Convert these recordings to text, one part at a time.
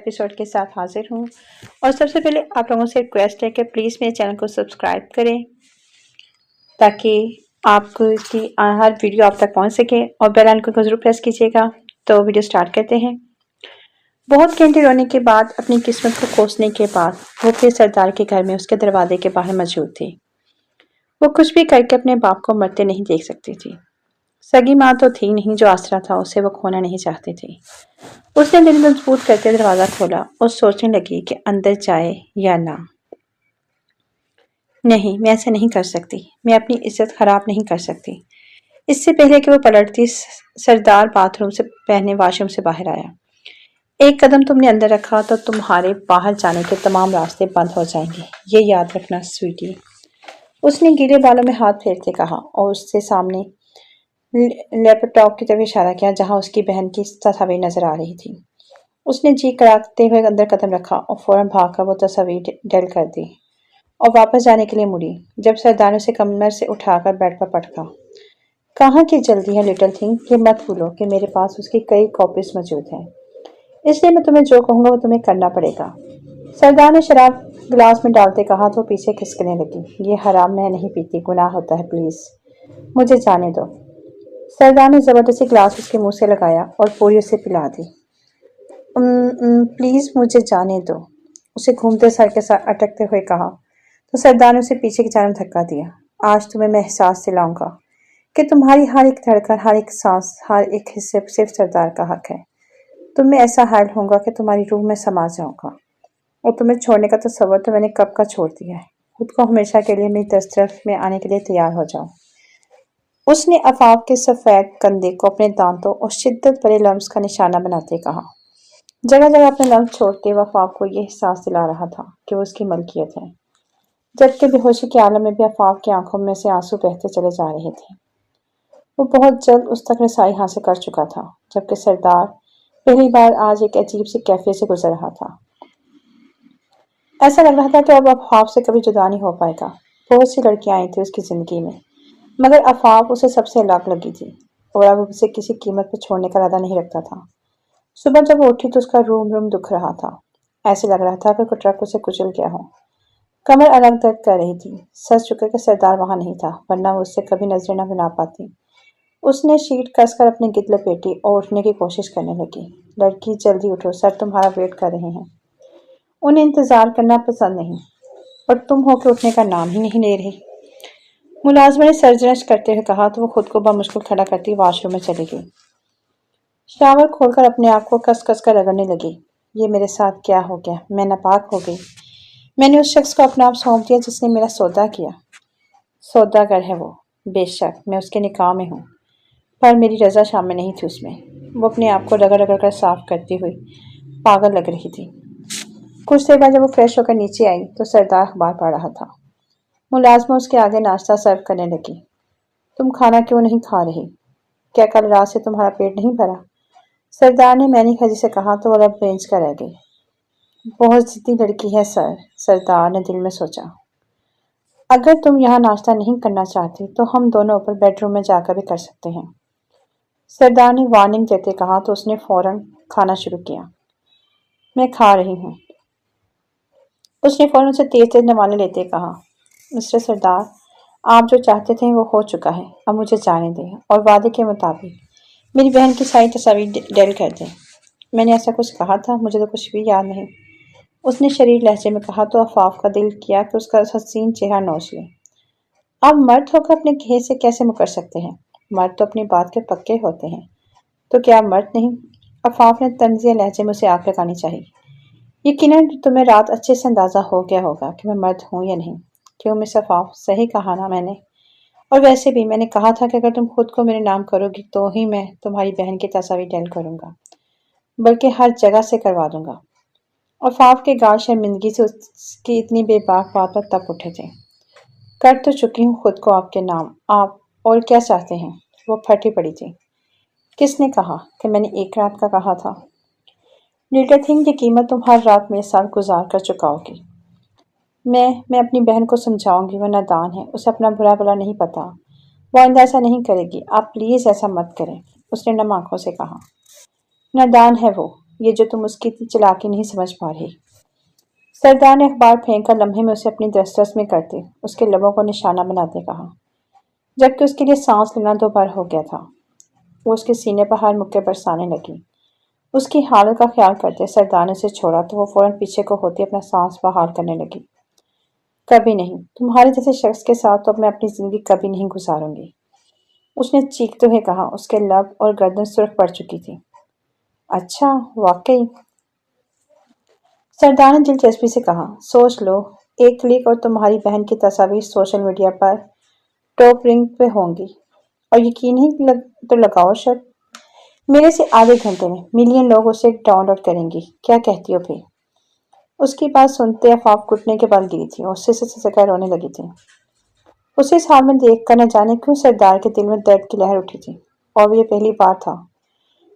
Episode के साथ हाजिर हूँ। और सबसे पहले आप लोगों से रिक्वेस्ट है कि प्लीज़ मेरे चैनल को सब्सक्राइब करें ताकि आपको इसकी हर वीडियो आप तक पहुँच सके, और बेल आइकन को ज़रूर प्रेस कीजिएगा। तो वीडियो स्टार्ट करते हैं। बहुत घंटे रोने के बाद, अपनी किस्मत को कोसने के बाद, वो फिर सरदार के घर में उसके दरवाजे के बाहर मौजूद थी। वो कुछ भी करके अपने बाप को मरते नहीं देख सकती थी। सगी माँ तो थी नहीं, जो आसरा था उसे वो खोना नहीं चाहती थी। उसने दिल मजबूत करके दरवाजा खोला और सोचने लगी कि अंदर जाए या ना। नहीं, मैं ऐसा नहीं कर सकती। मैं अपनी इज्जत खराब नहीं कर सकती। इससे पहले कि वो पलटती, सरदार बाथरूम से पहने वॉशरूम से बाहर आया। एक कदम तुमने अंदर रखा तो तुम्हारे बाहर जाने के तमाम रास्ते बंद हो जाएंगे, ये याद रखना स्वीटी। उसने गीले बालों में हाथ फेरते कहा और उससे सामने लैपटॉप की तरफ इशारा किया जहां उसकी बहन की तस्वीर नजर आ रही थी। उसने जी कराते हुए अंदर कदम रखा और फौरन भागकर वो तस्वीर डेल कर दी और वापस जाने के लिए मुड़ी, जब सरदार ने उसे कमर से उठाकर बेड पर पटका। कहाँ की जल्दी है लिटिल थिंग, ये मत भूलो कि मेरे पास उसकी कई कॉपीज मौजूद हैं, इसलिए मैं तुम्हें जो कहूँगा वो तुम्हें करना पड़ेगा। सरदार ने शराब गिलास में डालते कहा तो पीछे खिसकने लगी। ये हराम मैं नहीं पीती, गुनाह होता है, प्लीज मुझे जाने दो। सरदार ने जबरदस्ती गिलास उसके मुंह से लगाया और पूरी उसे पिला दी। प्लीज मुझे जाने दो, उसे घूमते सर के साथ अटकते हुए कहा तो सरदार ने उसे पीछे की जानब धक्का दिया। आज तुम्हें मैं एहसास दिलाऊंगा कि तुम्हारी हर एक धड़कन, हर एक सांस, हर एक हिस्से सिर्फ सरदार का हक है। तुम में ऐसा हाल होगा कि तुम्हारी रूह में समा जाऊंगा, और तुम्हें छोड़ने का तस्वर तो मैंने कब का छोड़ दिया है। खुद को हमेशा के लिए मेरी दस्तरफ में आने के लिए तैयार हो जाओ। उसने अफाफ के सफेद कंधे को अपने दांतों और शिद्दत भरे लम्स का निशाना बनाते कहा। जगह जगह अपने लम्स छोड़ते वह अफाफ को यह एहसास दिला रहा था कि वो उसकी मलकियत है, जबकि बेहोशी के आलम में भी अफाफ की आंखों में से आंसू बहते चले जा रहे थे। वो बहुत जल्द उस तक रसाई हासिल कर चुका था, जबकि सरदार पहली बार आज एक अजीब सी कैफियत से गुजर रहा था। ऐसा लग रहा था कि अब अफाफ से कभी जुदा नहीं हो पाएगा। बहुत सी लड़कियां आई थी उसकी जिंदगी में, मगर अफाफ उसे सबसे अलग लगी थी और अब उसे किसी कीमत पर छोड़ने का इरादा नहीं रखता था। सुबह जब वो उठी तो उसका रूम रूम दुख रहा था। ऐसे लग रहा था कि कोई ट्रक उसे कुचल गया हो। कमर अलग दर्द कर रही थी। सच चुका कि सरदार वहां नहीं था, वरना वो उससे कभी नजरें न बना पाती। उसने शीट कसकर अपनी गिद्द लपेटी और उठने की कोशिश करने लगी। लड़की, जल्दी उठो, सर तुम्हारा वेट कर रहे हैं। उन्हें इंतजार करना पसंद नहीं, और तुम होकर उठने का नाम ही नहीं ले रही। मुलाजमा ने सर्जनश करते हुए कहा तो वो खुद को बमुश्किल खड़ा करती वॉशरूम में चली गई। शावर खोलकर अपने आप को कस कस कर रगड़ने लगी। ये मेरे साथ क्या हो गया? मैं नापाक हो गई। मैंने उस शख्स को अपना आप सौंप दिया जिसने मेरा सौदा किया। सौदागर है वो, बेशक मैं उसके निकाह में हूँ, पर मेरी रजा शामिल नहीं थी उसमें। वो अपने आप को रगड़ रगड़ कर साफ करती हुई पागल लग रही थी। कुछ देर बाद जब वो फ्रेश होकर नीचे आई तो सरदार अखबार पढ़ रहा था। मुलाजमा उसके आगे नाश्ता सर्व करने लगी। तुम खाना क्यों नहीं खा रही? क्या कल रात से तुम्हारा पेट नहीं भरा? सरदार ने मैनी खजी से कहा तो वो लब बेंच कर रह गई। बहुत जिद्दी लड़की है सर, सरदार ने दिल में सोचा। अगर तुम यहाँ नाश्ता नहीं करना चाहती तो हम दोनों ऊपर बेडरूम में जाकर भी कर सकते हैं। सरदार ने वार्निंग देते कहा तो उसने फौरन खाना शुरू किया। मैं खा रही हूँ, उसने फौरन उसे तेज तेज नवाले लेते कहा। मिस्टर सरदार, आप जो चाहते थे वो हो चुका है, अब मुझे जाने दें और वादे के मुताबिक मेरी बहन की सारी तस्वीर डेल कर दें। मैंने ऐसा कुछ कहा था? मुझे तो कुछ भी याद नहीं, उसने शरीर लहजे में कहा तो अफाफ का दिल किया कि उसका हसीन चेहरा नोच ले। आप मर्द होकर अपने घेर से कैसे मुकर सकते हैं? मर्द तो अपनी बात के पक्के होते हैं। तो क्या आप मर्द नहीं? अफाफ ने तंजिया लहजे में उसे आग लगानी चाहिए। यकीनन तुम्हें रात अच्छे से अंदाजा हो गया होगा कि मैं मर्द हूँ या नहीं। क्यों मिस अफाफ, सही कहा ना मैंने? और वैसे भी मैंने कहा था कि अगर तुम खुद को मेरे नाम करोगी तो ही मैं तुम्हारी बहन की तस्वीर डेल करूंगा, बल्कि हर जगह से करवा दूंगा। अफाफ के गाल शर्मिंदगी से उसकी इतनी बेबाक बात पर तप उठे थे। कर तो चुकी हूँ खुद को आपके नाम, आप और क्या चाहते हैं? वो फटी पड़ी थी। किसने कहा कि मैंने एक रात का कहा था? लिटिल थिंग की कीमत तुम हर रात मेरे साथ गुजार कर चुकाओगी। मैं अपनी बहन को समझाऊंगी, वह नादान है, उसे अपना बुरा भला नहीं पता। वो आइंदा ऐसा नहीं करेगी, आप प्लीज ऐसा मत करें, उसने नम आंखों से कहा। नादान है वो, یہ جو تم اس کی چلاکی نہیں سمجھ پا رہی۔ سردار نے اخبار پھینک کر لمحے میں اسے اپنی دسترس میں کرتے اس کے لبوں کو نشانہ بناتے کہا، جبکہ اس کے لیے سانس لینا دوبارہ ہو گیا تھا۔ وہ اس کے سینے پر ہر مکے برسانے لگی۔ اس کی حالت کا خیال کرتے سردار نے اسے چھوڑا تو وہ فوراً پیچھے کو ہوتی اپنا سانس بحال کرنے لگی۔ کبھی نہیں، تمہارے جیسے شخص کے ساتھ تو میں اپنی زندگی کبھی نہیں گزاروں گی، اس نے چیختے ہوئے کہا۔ اس کے لب اور گردن سرخ پڑ چکی تھی۔ اچھا، واقعی؟ سردار نے دلچسپی سے کہا۔ سوچ لو، ایک کلک اور تمہاری بہن کی تصاویر سوشل میڈیا پر ٹاپ رنگ پہ ہوں گی، اور یقین ہی تو لگاؤ شرط، میرے سے آدھے گھنٹے میں ملین لوگ اسے ڈاؤن لوڈ کریں گی۔ کیا کہتی ہو پھر؟ اس کی بات سنتے آفاق گھٹنے کے بل گری تھی اور سے رونے لگی تھی۔ اسے اس حال میں دیکھ کر نہ جانے کیوں سردار کے دل میں درد کی لہر اٹھی تھی، اور وہ یہ پہلی بار تھا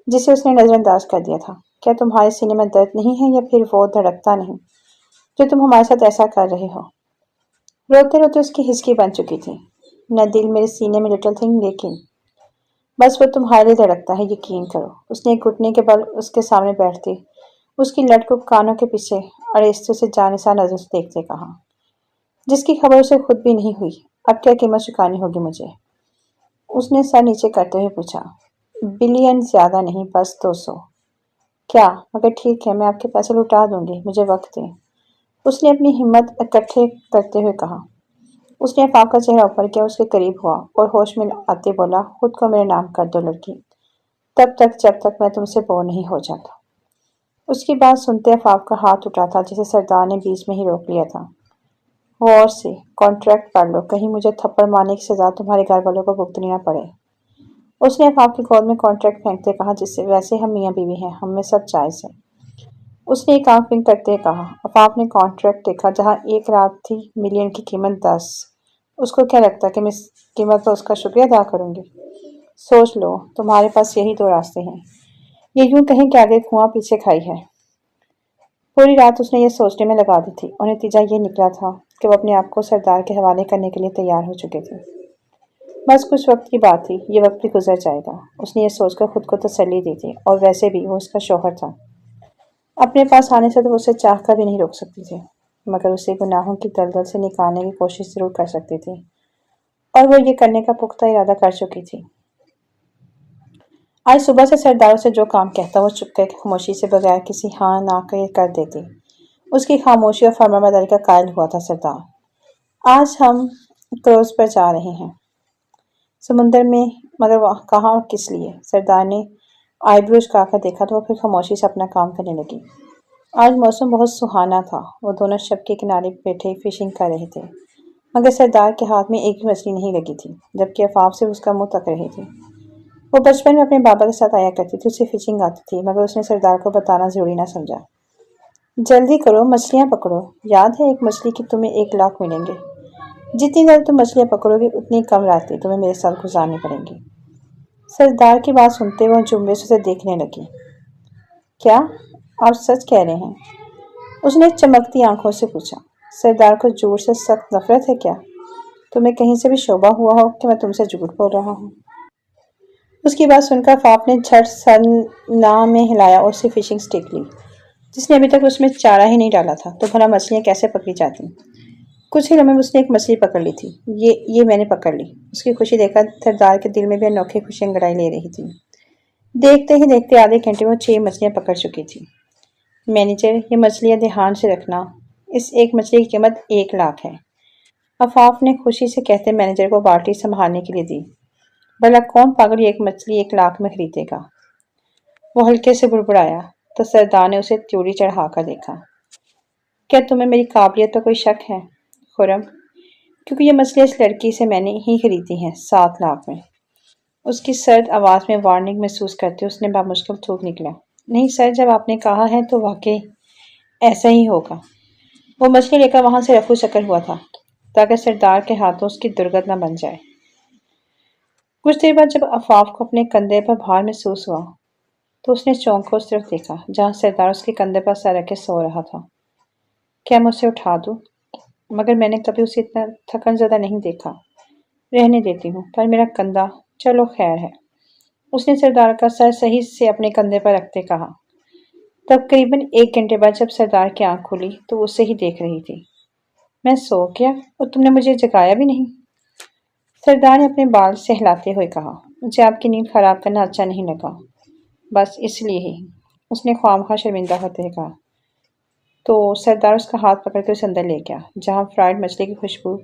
جسے اس نے نظر انداز کر دیا تھا۔ کیا تمہارے سینے میں درد نہیں ہے، یا پھر وہ دھڑکتا نہیں جو تم ہمارے ساتھ ایسا کر رہے ہو؟ روتے روتے اس کی ہچکی بن چکی تھی۔ نہ دل میرے سینے میں لٹل تھنگ، لیکن بس وہ تمہارے لیے دھڑکتا ہے، یقین کرو۔ اس نے ایک گھٹنے کے بل اس کے سامنے بیٹھتے اس کی لٹ کو کانوں کے پیچھے اڑیستے اسے جانسار نظر سے دیکھتے کہا، جس کی خبر اسے خود بھی نہیں ہوئی۔ اب کیا قیمت چکانی ہوگی مجھے؟ اس نے سر نیچے کرتے ہوئے پوچھا۔ بلین زیادہ نہیں، بس 200۔ کیا؟ مگر ٹھیک ہے، میں آپ کے پیسے لوٹا دوں گی، مجھے وقت دیں، اس نے اپنی ہمت اکٹھے کرتے ہوئے کہا۔ اس نے آفاق کا چہرہ اوپر کیا، اس کے قریب ہوا اور ہوش میں آتے بولا، خود کو میرے نام کر دو لڑکی، تب تک جب تک میں تم سے بور نہیں ہو جاتا۔ اس کی بات سنتے آفاق کا ہاتھ اٹھا تھا جسے سردار نے بیچ میں ہی روک لیا تھا۔ غور سے کانٹریکٹ پڑھ لو، کہیں مجھے تھپڑ مارنے کی سزا تمہارے گھر والوں کو بھگتنی نہ پڑے۔ اس نے آفاق کی گود میں کانٹریکٹ پھینکتے کہا، جس سے ویسے ہم میاں بیوی ہیں، ہم میں سب جائز ہے۔ اس نے ایک آنکھ بند کرتے کہا۔ آفاق نے کانٹریکٹ دیکھا، جہاں ایک رات تھی ملین کی قیمت 10۔ اس کو کیا لگتا کہ میں اس قیمت پر اس کا شکریہ ادا کروں گی؟ سوچ لو، تمہارے پاس یہی دو راستے ہیں، یہ یوں کہیں کہ آگے کنواں پیچھے کھائی ہے۔ پوری رات اس نے یہ سوچنے میں لگا دی تھی، اور نتیجہ یہ نکلا تھا کہ وہ اپنے آپ کو سردار کے حوالے کرنے کے لیے تیار ہو چکے تھے۔ بس کچھ وقت کی بات تھی، یہ وقت بھی گزر جائے گا، اس نے یہ سوچ کر خود کو تسلی دی تھی، اور ویسے بھی وہ اس کا شوہر تھا۔ اپنے پاس آنے سے تو وہ اسے چاہ کر بھی نہیں روک سکتی تھی، مگر اسے گناہوں کی دلدل سے نکالنے کی کوشش ضرور کر سکتی تھی، اور وہ یہ کرنے کا پختہ ارادہ کر چکی تھی۔ آج صبح سے سردار سے جو کام کہتا وہ چپکے خاموشی سے بغیر کسی ہاں نہ کے کر دیتی۔ اس کی خاموشی اور فرمانبرداری کا قائل ہوا تھا سردار۔ آج ہم کروز پر جا رہے ہیں، سمندر میں، مگر کہاں اور کس لیے؟ سردار نے آئی بروز کا کر دیکھا تو وہ پھر خاموشی سے اپنا کام کرنے لگی۔ آج موسم بہت سہانا تھا، وہ دونوں شب کے کنارے بیٹھے فشنگ کر رہے تھے، مگر سردار کے ہاتھ میں ایک بھی مچھلی نہیں لگی تھی، جبکہ آفاق سے اس کا منہ تک رہی تھی۔ وہ بچپن میں اپنے بابا کے ساتھ آیا کرتی تھی، اسے فشنگ آتی تھی، مگر اس نے سردار کو بتانا ضروری نہ سمجھا۔ جلدی کرو، مچھلیاں پکڑو، یاد ہے ایک مچھلی کی تمہیں 1,00,000 ملیں گے، جتنی دیر تم مچھلیاں پکڑو گی اتنی کم راتیں تمہیں میرے ساتھ گزارنی پڑیں گی۔ سردار کی بات سنتے وہ جملے سے اسے دیکھنے لگی۔ کیا آپ سچ کہہ رہے ہیں؟ اس نے چمکتی آنکھوں سے پوچھا۔ سردار کو جھوٹ سے سخت نفرت ہے کیا؟ تمہیں کہیں سے بھی شبہ ہوا ہو کہ میں تم سے جھوٹ بول رہا ہوں؟ اس کی بات سن کر آفاق نے جھٹ سر نہ میں ہلایا اور اسے فشنگ سٹک لی، جس نے ابھی تک اس میں چارہ ہی نہیں ڈالا تھا، تو بھلا مچھلیاں کیسے پکڑی جاتی؟ کچھ ہی لمحے میں اس نے ایک مچھلی پکڑ لی تھی۔ یہ میں نے پکڑ لی۔ اس کی خوشی دیکھ کر سردار کے دل میں بھی انوکھی خوشی انگڑائی لے رہی تھی۔ دیکھتے ہی دیکھتے آدھے گھنٹے میں 6 مچھلیاں پکڑ چکی تھی۔ مینیجر، یہ مچھلیاں دھیان سے رکھنا، اس ایک مچھلی کی قیمت 1,00,000 ہے، آفاق نے خوشی سے کہتے مینیجر کو بالٹی سنبھالنے کے لیے دی۔ بھلا کون پاگل یہ ایک مچھلی 1,00,000 میں خریدے گا؟ وہ ہلکے سے بڑبڑایا تو سردار نے اسے تیوری چڑھا کر دیکھا۔ کیا تمہیں میری قابلیت پر کوئی شک ہے خرم؟ کیونکہ یہ مچھلیاں اس لڑکی سے میں نے ہی خریدی ہیں 7,00,000 میں۔ اس کی سرد آواز میں وارننگ محسوس کرتے اس نے بامشکل تھوک نکلا۔ نہیں سر، جب آپ نے کہا ہے تو واقعی ایسا ہی ہوگا۔ وہ مچھلی لے کر وہاں سے رفو چکر ہوا تھا تاکہ سردار کے ہاتھوں اس کی درگت نہ بن جائے۔ کچھ دیر بعد جب آفاق کو اپنے کندھے پر بھار محسوس ہوا تو اس نے چونک کر اس طرف دیکھا جہاں سردار اس کے کندھے پر سر رکھ کے سو رہا تھا۔ کیا میں اسے اٹھا دوں؟ مگر میں نے کبھی اسے اتنا تھکن زدہ نہیں دیکھا۔ رہنے دیتی ہوں، پر میرا کندھا، چلو خیر ہے۔ اس نے سردار کا سر صحیح سے اپنے کندھے پر رکھتے کہا۔ तब करीबन 1 घंटे बाद जब सरदार की आंख खुली तो वो उसे ही देख रही थी। मैं सो गया और तुमने मुझे जगाया भी नहीं। सरदार ने अपने बाल सहलाते हुए कहा, मुझे आपकी नींद खराब करना अच्छा नहीं लगा, बस इसलिए ही। उसने ख्वामखा शर्मिंदा होते हुए कहा। तो सरदार उसका हाथ पकड़कर उसे अंदर ले गया, जहाँ फ्राइड मछली की खुशबू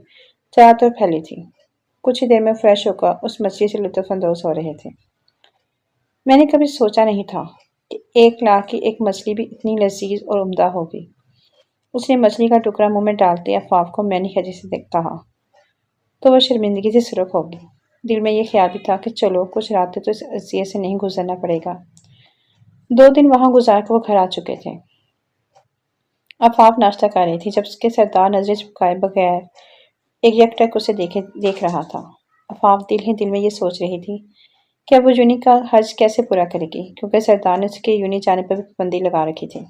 चारों तरफ फैली थी। कुछ ही देर में फ्रेश होकर उस मछली से लुत्फानंदोज हो रहे थे। मैंने कभी सोचा नहीं था कि 1 लाख की एक मछली भी इतनी लजीज और उम्दा होगी। उसने मछली का टुकड़ा मुंह में डालते अफाफ को मैंने खजी से कहा, तो वह शर्मिंदगी से सुरख होगी। दिल में यह ख्याल भी था कि चलो कुछ रातें तो इस अजियत से नहीं गुजरना पड़ेगा। 2 दिन वहां गुजार कर वो घर आ चुके थे। आफाफ नाश्ता कर रही थी जब उसके सरदार नजरें झुकाए बगैर एक यकटक उसे देख रहा था। आफाफ दिल ही दिल में ये सोच रही थी कि अब वो यूनी का हज कैसे पूरा करेगी, क्योंकि सरदार ने उसके यूनी जाने पर भी पाबंदी लगा रखी थी।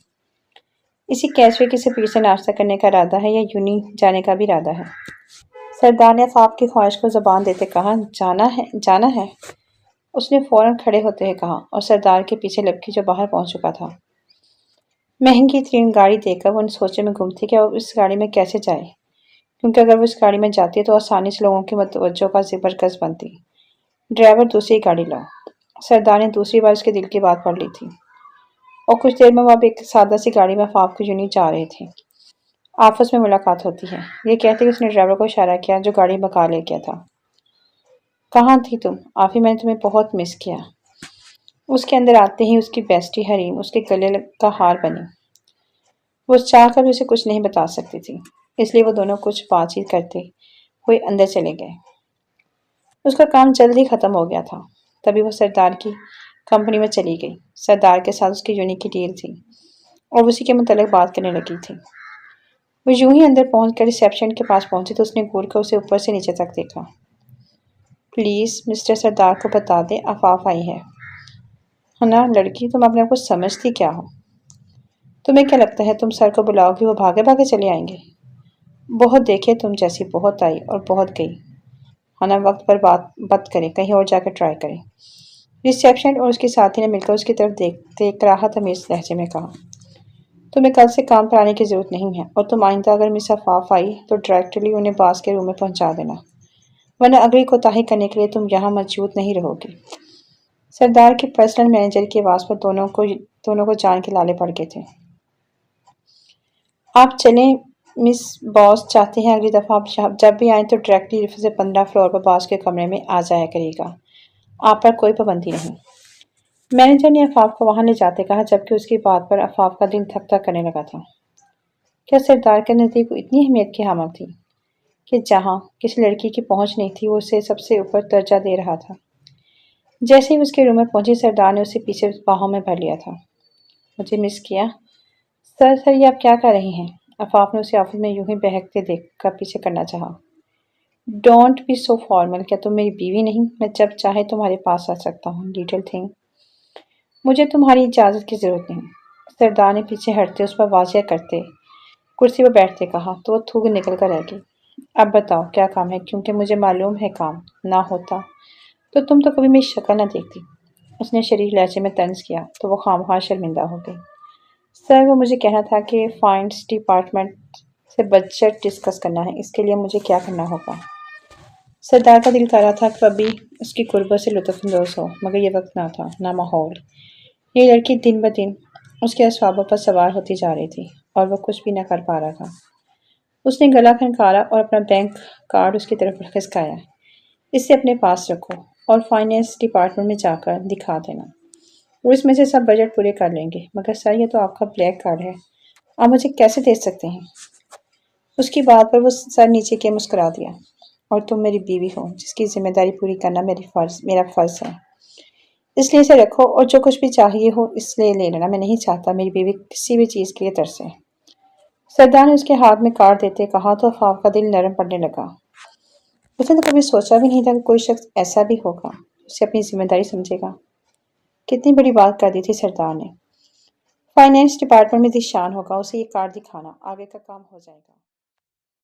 इसी कैचवे के से पीर से नाश्ता करने का इरादा है या यूनी जाने का भी इरादा है? सरदार ने आफाफ की ख्वाहिश को जबान देते कहा, जाना है, जाना है। उसने फौरन खड़े होते हुए कहा और सरदार के पीछे लपकी जो बाहर पहुंच चुका था। महंगी तरीन गाड़ी देखकर वो उन सोचे में गुम थी कि वो इस गाड़ी में कैसे जाए, क्योंकि अगर वो इस गाड़ी में जाती तो आसानी से लोगों की मतवज्जो का ज़बरदस्त बनती। ड्राइवर दूसरी गाड़ी लाओ। सरदार ने दूसरी बार उसके दिल की बात पढ़ ली थी और कुछ देर में वो अब एक सादा सी गाड़ी में आफाफ की यूनिट जा रहे थे। आपस में मुलाकात होती है, ये कहते हुए उसने ड्राइवर को इशारा किया जो गाड़ी भगा ले गया था। कहाँ थी तुम आफी, मैंने तुम्हें बहुत मिस किया। उसके अंदर आते ही उसकी बेस्टी हरीम उसके गले का हार बनी। वो चाह कर भी उसे कुछ नहीं बता सकती थी, इसलिए वो दोनों कुछ बातचीत करते हुए अंदर चले गए। उसका काम जल्द ही खत्म हो गया था। तभी वो सरदार की कंपनी में चली गई। सरदार के साथ उसकी यूनिक की डील थी और उसी के मुतल्लिक बात करने लगी थी। वो यूं ही अंदर पहुंचकर रिसेप्शन के पास पहुंची तो उसने घूर कर उसे ऊपर से नीचे तक देखा। प्लीज मिस्टर सरदार को बता दे आफाफ आई है ना। लड़की, तुम अपने आप को समझती क्या हो? तुम्हें क्या लगता है तुम सर को बुलाओगी वो भागे भागे चले आएंगे? बहुत देखे तुम जैसी, बहुत आई और बहुत गई। है ना, वक्त पर बात मत करें, कहीं और जाकर ट्राई करें। रिसेप्शन और उसके साथी ने मिलकर उसकी तरफ देखते कराहत अमीर लहजे में कहा, तुम्हें कल से काम पर आने की जरूरत नहीं है और तुम आइंदा अगर मिस आफाफ आई तो डायरेक्टली उन्हें बास के रूम में पहुंचा देना, वरना अगली कोताही करने के लिए तुम यहाँ मौजूद नहीं रहोगी। सरदार के पर्सनल मैनेजर की आवाज़ पर दोनों को जान के लाले पड़ गए थे। आप चलें, मिस बॉस चाहते हैं अगली दफ़ा आप जब भी आएँ तो डायरेक्टली लिफ्ट से 15 फ्लोर पर बॉस के कमरे में आ जाया करिएगा। आप पर कोई पाबंदी नहीं। मैनेजर ने आफाफ को वहां ले जाते कहा, जबकि उसकी बात पर आफाफ का दिल धक धक करने लगा था। क्या सरदार के नज़दीक वो इतनी अहमियत की हामिल थी कि जहाँ किसी लड़की की पहुंच नहीं थी वो उसे सबसे ऊपर दर्जा दे रहा था? जैसे ही उसके रूम में पहुंची सरदार ने उसे पीछे बाहों में भर लिया था। मुझे मिस किया? सर ये आप क्या कर रही हैं? आफाफ ने उसे ऑफिस में यूं ही बहकते देखकर पीछे करना चाहा। डोंट बी सो फॉर्मल, क्या तुम मेरी बीवी नहीं? मैं जब चाहे तुम्हारे पास आ सकता हूँ, लिटिल थिंग। मुझे तुम्हारी इजाज़त की ज़रूरत नहीं। सरदार ने पीछे हटते उस पर वाजिया करते कुर्सी पर बैठते कहा तो वह थूक निकल कर रह गई। अब बताओ क्या काम है, क्योंकि मुझे मालूम है काम ना होता तो तुम तो कभी मेरी शक्ल न देखती। उसने शरीर लहजे में तंज किया तो वो खामखा शर्मिंदा हो गई। सर, वो मुझे कहना था कि फाइनेंस डिपार्टमेंट से बजट डिस्कस करना है, इसके लिए मुझे क्या करना होगा? सरदार का दिल कर रहा था कि अभी उसकी कुर्बत से लुत्फानंदोज हो, मगर ये वक्त ना था, ना माहौल। ये लड़की दिन ब दिन उसके अस्वाबों पर सवार होती जा रही थी और वह कुछ भी न कर पा रहा था। उसने गला खनकारा और अपना बैंक कार्ड उसकी तरफ खिसकाया। इसे अपने पास रखो और फाइनेंस डिपार्टमेंट में जाकर दिखा देना। वो इसमें से सब बजट पूरे कर लेंगे। मगर सर, ये तो आपका ब्लैक कार्ड है, आप मुझे कैसे दे सकते हैं? उसकी बात पर वो सर नीचे के मुस्कुरा दिया। और तुम मेरी बीवी हो जिसकी जिम्मेदारी पूरी करना मेरा फर्ज है, इसलिए इसे रखो और जो कुछ भी चाहिए हो इसलिए ले लेना। मैं नहीं चाहता मेरी बीवी किसी भी चीज़ के लिए तरसे। सरदार ने उसके हाथ में कार्ड देते कहा तो आफाफ का दिल नरम पड़ने लगा। उसने तो कभी सोचा भी नहीं था कि कोई शख्स ऐसा भी होगा, उसे अपनी जिम्मेदारी समझेगा। कितनी बड़ी बात कर दी थी सरदार ने। फाइनेंस डिपार्टमेंट में जिस शान होगा उसे ये कार्ड दिखाना, आगे का काम हो जाएगा।